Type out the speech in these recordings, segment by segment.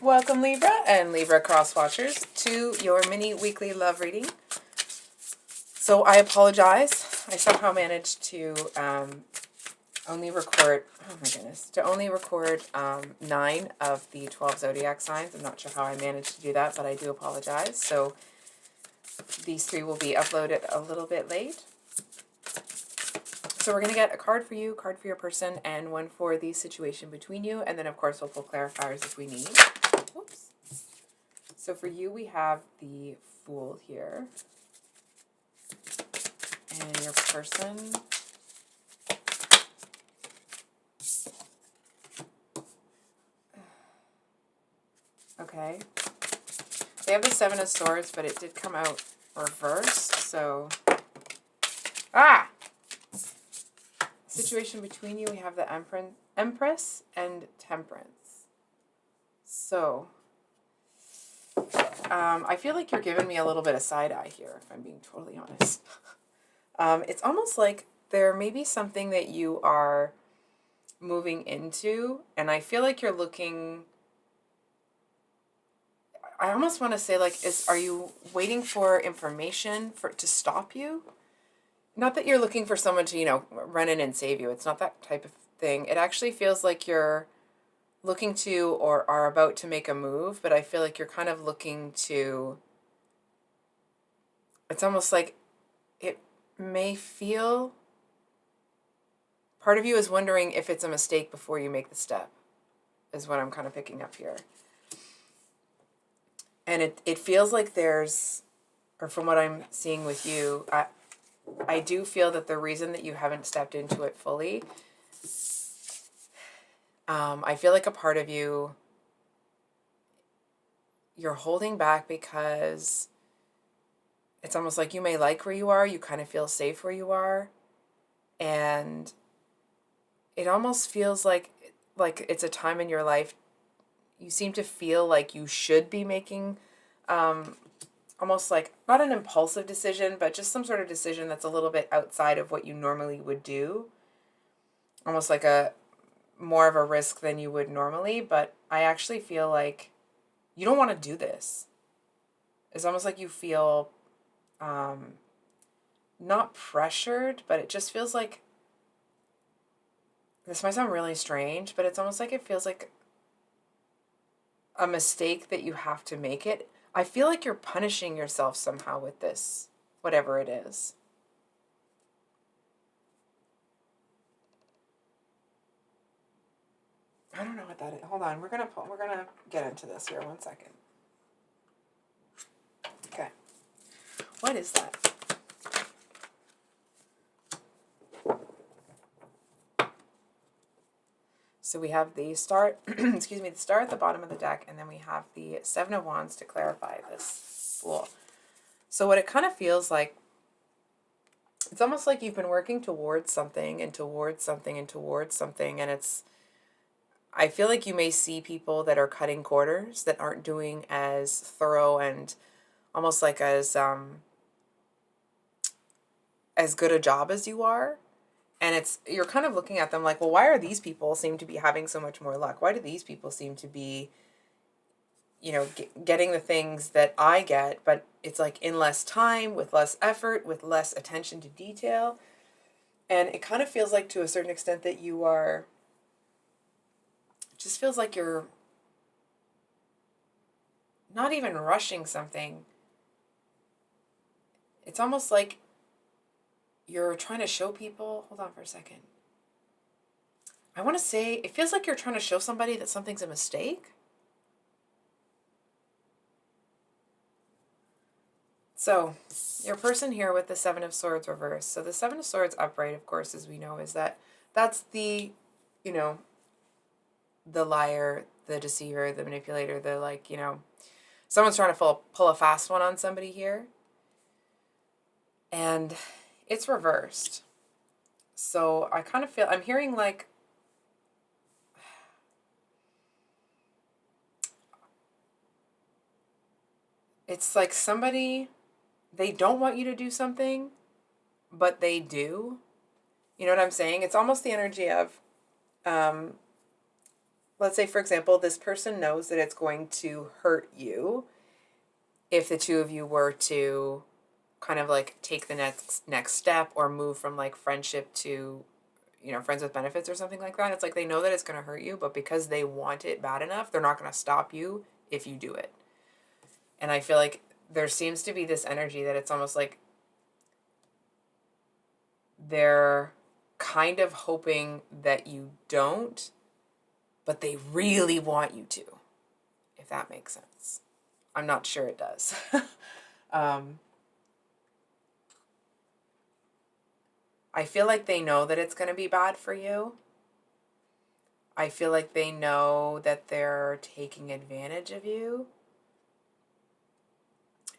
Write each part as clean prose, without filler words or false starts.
Welcome Libra and Libra cross watchers to your mini weekly love reading. So I apologize. I somehow managed to only record, only record 9 of the 12 zodiac signs. I'm not sure how I managed to do that, but I do apologize. So these 3 will be uploaded a little bit late. So we're going to get a card for you, card for your person, and one for the situation between you. And then, of course, we'll pull clarifiers if we need. Whoops. So for you, we have the Fool here. And your person. Okay. They have the 7 of Swords, but it did come out reversed, so... Ah! Situation between you, we have the Empress and Temperance. So, I feel like you're giving me a little bit of side eye here, if I'm being totally honest. It's almost like there may be something that you are moving into, and I feel like you're looking... I almost want to say, like, are you waiting for information to stop you? Not that you're looking for someone to, run in and save you. It's not that type of thing. It actually feels like you're looking to or are about to make a move, but I feel like you're kind of looking to... It's almost like it may feel... Part of you is wondering if it's a mistake before you make the step, is what I'm kind of picking up here. And it feels like there's, or from what I'm seeing with you, I do feel that the reason that you haven't stepped into it fully, I feel like a part of you, you're holding back because it's almost like you may like where you are, you kind of feel safe where you are, and it almost feels like it's a time in your life you seem to feel like you should be making almost like, not an impulsive decision, but just some sort of decision that's a little bit outside of what you normally would do. Almost like more of a risk than you would normally, but I actually feel like you don't want to do this. It's almost like you feel not pressured, but it just feels like, this might sound really strange, but it's almost like it feels like a mistake that you have to make it. I feel like you're punishing yourself somehow with this, whatever it is. I don't know what that is. Hold on, we're gonna get into this here. 1 second. Okay, what is that? So we have the star, excuse me, the star at the bottom of the deck, and then we have the 7 of Wands to clarify this Fool. So what it kind of feels like, it's almost like you've been working towards something and towards something and towards something, and I feel like you may see people that are cutting corners, that aren't doing as thorough and almost like as good a job as you are. And you're kind of looking at them like, well, why are these people seem to be having so much more luck? Why do these people seem to be, getting the things that I get, but it's like in less time, with less effort, with less attention to detail. And it kind of feels like, to a certain extent, that you are, just feels like you're not even rushing something. It's almost like you're trying to show people, hold on for a second. I want to say, it feels like you're trying to show somebody that something's a mistake. So, your person here with the 7 of Swords reversed. So the 7 of Swords upright, of course, as we know, is that's the, the liar, the deceiver, the manipulator, someone's trying to pull a fast one on somebody here. And it's reversed. So I kind of feel, I'm hearing like, it's like somebody, they don't want you to do something, but they do. You know what I'm saying? It's almost the energy of, let's say, for example, this person knows that it's going to hurt you if the two of you were to kind of like take the next step or move from like friendship to, you know, friends with benefits or something like that. It's like they know that it's going to hurt you, but because they want it bad enough, they're not going to stop you if you do it. And I feel like there seems to be this energy that it's almost like they're kind of hoping that you don't, but they really want you to, if that makes sense. I'm not sure it does. I feel like they know that it's going to be bad for you. I feel like they know that they're taking advantage of you.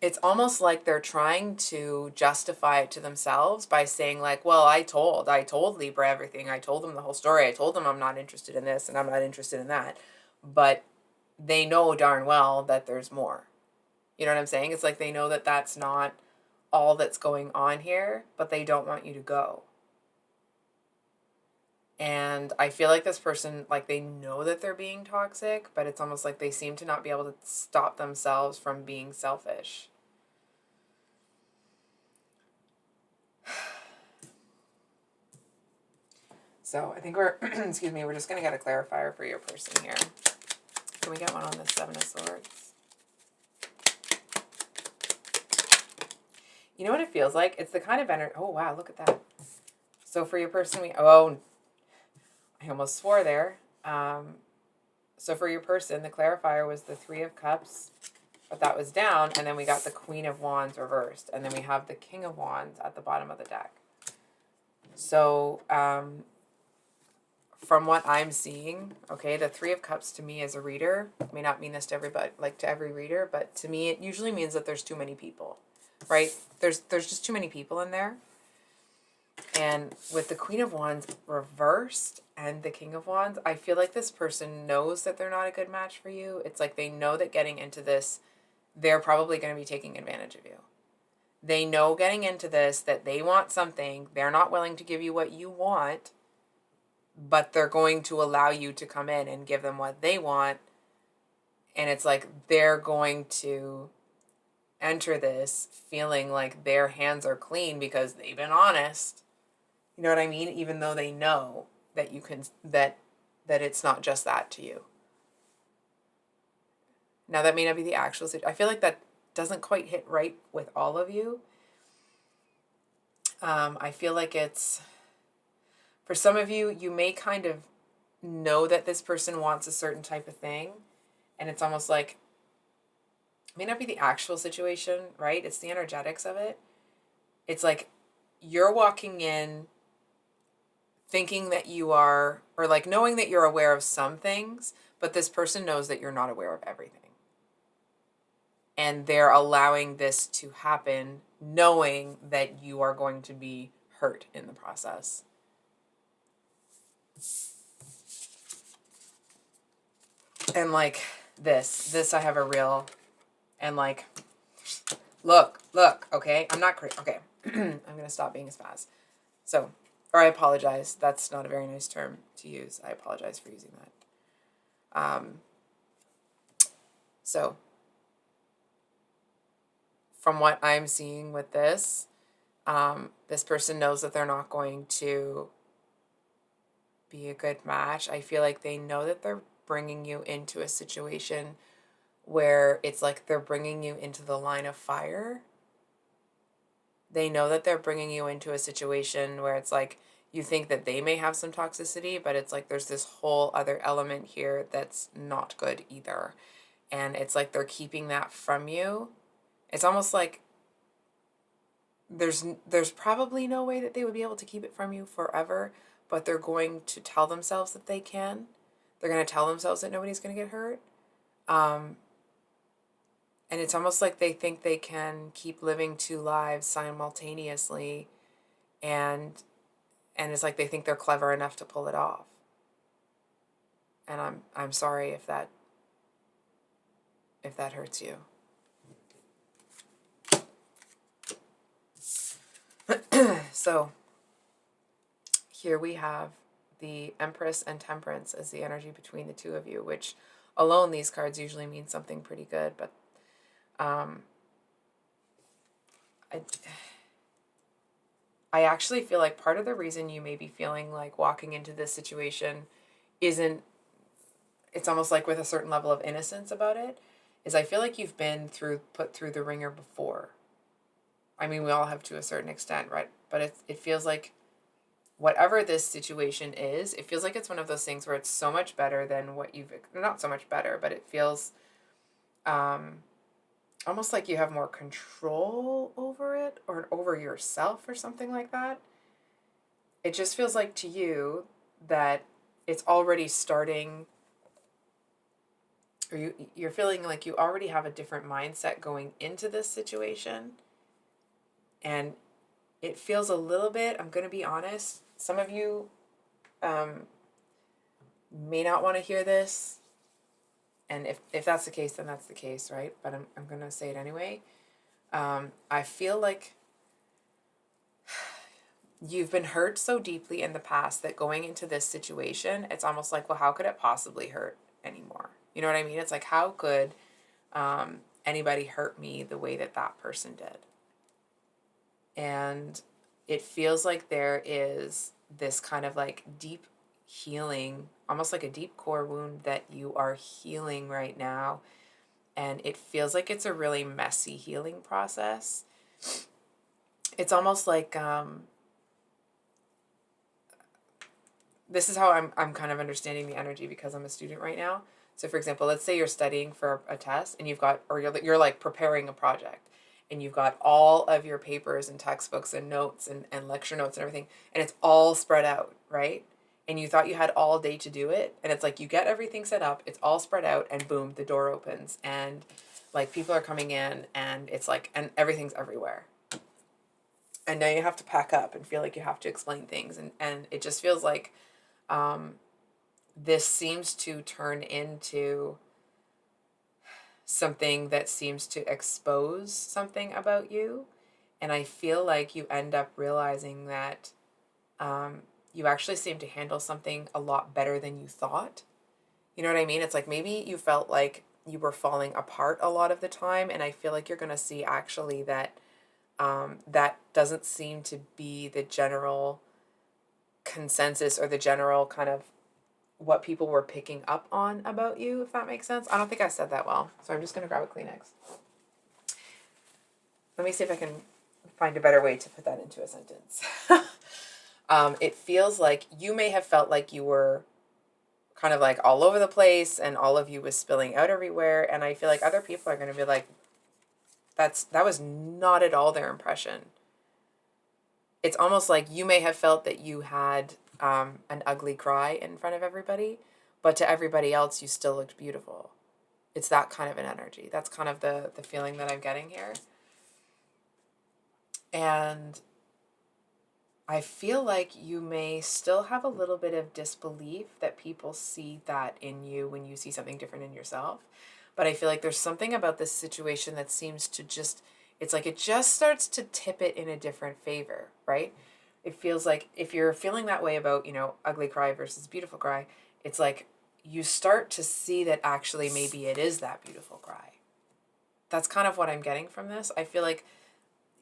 It's almost like they're trying to justify it to themselves by saying like, well, I told Libra everything. I told them the whole story. I told them I'm not interested in this and I'm not interested in that. But they know darn well that there's more. You know what I'm saying? It's like they know that that's not all that's going on here, but they don't want you to go. And I feel like this person, like they know that they're being toxic, but it's almost like they seem to not be able to stop themselves from being selfish. So I think we're, excuse me, we're just going to get a clarifier for your person here. Can we get one on the Seven of Swords? You know what it feels like? It's the kind of energy. Oh, wow, look at that. So for your person, I almost swore there. So for your person, the clarifier was the Three of Cups, but that was down, and then we got the Queen of Wands reversed, and then we have the King of Wands at the bottom of the deck. So, from what I'm seeing, okay, the Three of Cups to me as a reader, may not mean this to everybody, like to every reader, but to me it usually means that there's too many people, right? There's just too many people in there. And with the Queen of Wands reversed and the King of Wands, I feel like this person knows that they're not a good match for you. It's like they know that getting into this, they're probably going to be taking advantage of you. They know getting into this that they want something. They're not willing to give you what you want, but they're going to allow you to come in and give them what they want. And it's like they're going to enter this feeling like their hands are clean because they've been honest. You know what I mean? Even though they know that you can, that it's not just that to you. Now that may not be the actual situation. I feel like that doesn't quite hit right with all of you. I feel like it's, for some of you, you may kind of know that this person wants a certain type of thing. And it's almost like, it may not be the actual situation, right? It's the energetics of it. It's like you're walking in thinking that you are, or like knowing that you're aware of some things, but this person knows that you're not aware of everything. And they're allowing this to happen, knowing that you are going to be hurt in the process. And like this I have a real, and like, look, okay? I'm not crazy. Okay. I'm going to stop being a spaz. So, or I apologize. That's not a very nice term to use. I apologize for using that. So, from what I'm seeing with this, this person knows that they're not going to be a good match. I feel like they know that they're bringing you into a situation where it's like they're bringing you into the line of fire. They know that they're bringing you into a situation where it's like you think that they may have some toxicity, but it's like there's this whole other element here that's not good either. And it's like they're keeping that from you. It's almost like there's probably no way that they would be able to keep it from you forever, but they're going to tell themselves that they can. They're going to tell themselves that nobody's going to get hurt. And it's almost like they think they can keep living two lives simultaneously, and it's like they think they're clever enough to pull it off. And I'm sorry if that hurts you. So here we have the Empress and Temperance as the energy between the two of you, which alone these cards usually mean something pretty good. But I actually feel like part of the reason you may be feeling like walking into this situation isn't, it's almost like with a certain level of innocence about it, is I feel like you've been put through the ringer before. I mean, we all have to a certain extent, right? But it feels like whatever this situation is, it feels like it's one of those things where it's so much better than what you've, not so much better, but it feels almost like you have more control over it or over yourself or something like that. It just feels like to you that it's already starting, or you're feeling like you already have a different mindset going into this situation. And it feels a little bit, I'm going to be honest, some of you may not want to hear this. And if that's the case, then that's the case, right? But I'm going to say it anyway. I feel like you've been hurt so deeply in the past that going into this situation, it's almost like, well, how could it possibly hurt anymore? You know what I mean? It's like, how could anybody hurt me the way that that person did? And it feels like there is this kind of like deep healing, almost like a deep core wound that you are healing right now. And it feels like it's a really messy healing process. It's almost like, this is how I'm kind of understanding the energy because I'm a student right now. So for example, let's say you're studying for a test and you've got, or you're like preparing a project and you've got all of your papers and textbooks and notes and lecture notes and everything, and it's all spread out, right? And you thought you had all day to do it. And it's like, you get everything set up, it's all spread out, and boom, the door opens and like people are coming in and it's like, and everything's everywhere. And now you have to pack up and feel like you have to explain things. And it just feels like, this seems to turn into something that seems to expose something about you. And I feel like you end up realizing that you actually seem to handle something a lot better than you thought. You know what I mean? It's like maybe you felt like you were falling apart a lot of the time. And I feel like you're going to see actually that that doesn't seem to be the general consensus or the general kind of what people were picking up on about you, if that makes sense. I don't think I said that well, so I'm just going to grab a Kleenex. Let me see if I can find a better way to put that into a sentence. It feels like you may have felt like you were kind of like all over the place and all of you was spilling out everywhere, and I feel like other people are going to be like, that was not at all their impression. It's almost like you may have felt that you had an ugly cry in front of everybody, but to everybody else, you still looked beautiful. It's that kind of an energy. That's kind of the feeling that I'm getting here. And I feel like you may still have a little bit of disbelief that people see that in you when you see something different in yourself. But I feel like there's something about this situation that seems to just, it's like it just starts to tip it in a different favor, right? It feels like if you're feeling that way about, ugly cry versus beautiful cry, it's like you start to see that actually maybe it is that beautiful cry. That's kind of what I'm getting from this. I feel like,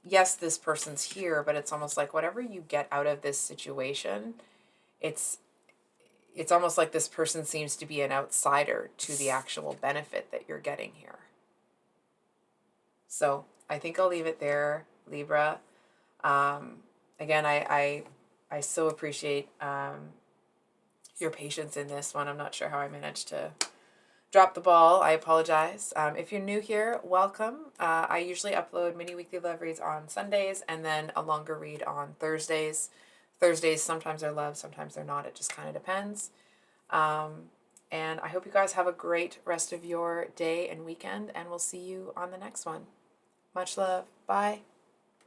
yes, this person's here, but it's almost like whatever you get out of this situation, it's almost like this person seems to be an outsider to the actual benefit that you're getting here. So I think I'll leave it there, Libra. Again, I so appreciate your patience in this one. I'm not sure how I managed to drop the ball. I apologize. If you're new here, welcome. I usually upload mini weekly love reads on Sundays and then a longer read on Thursdays. Thursdays sometimes they're love, sometimes they're not. It just kind of depends. And I hope you guys have a great rest of your day and weekend, and we'll see you on the next one. Much love. Bye.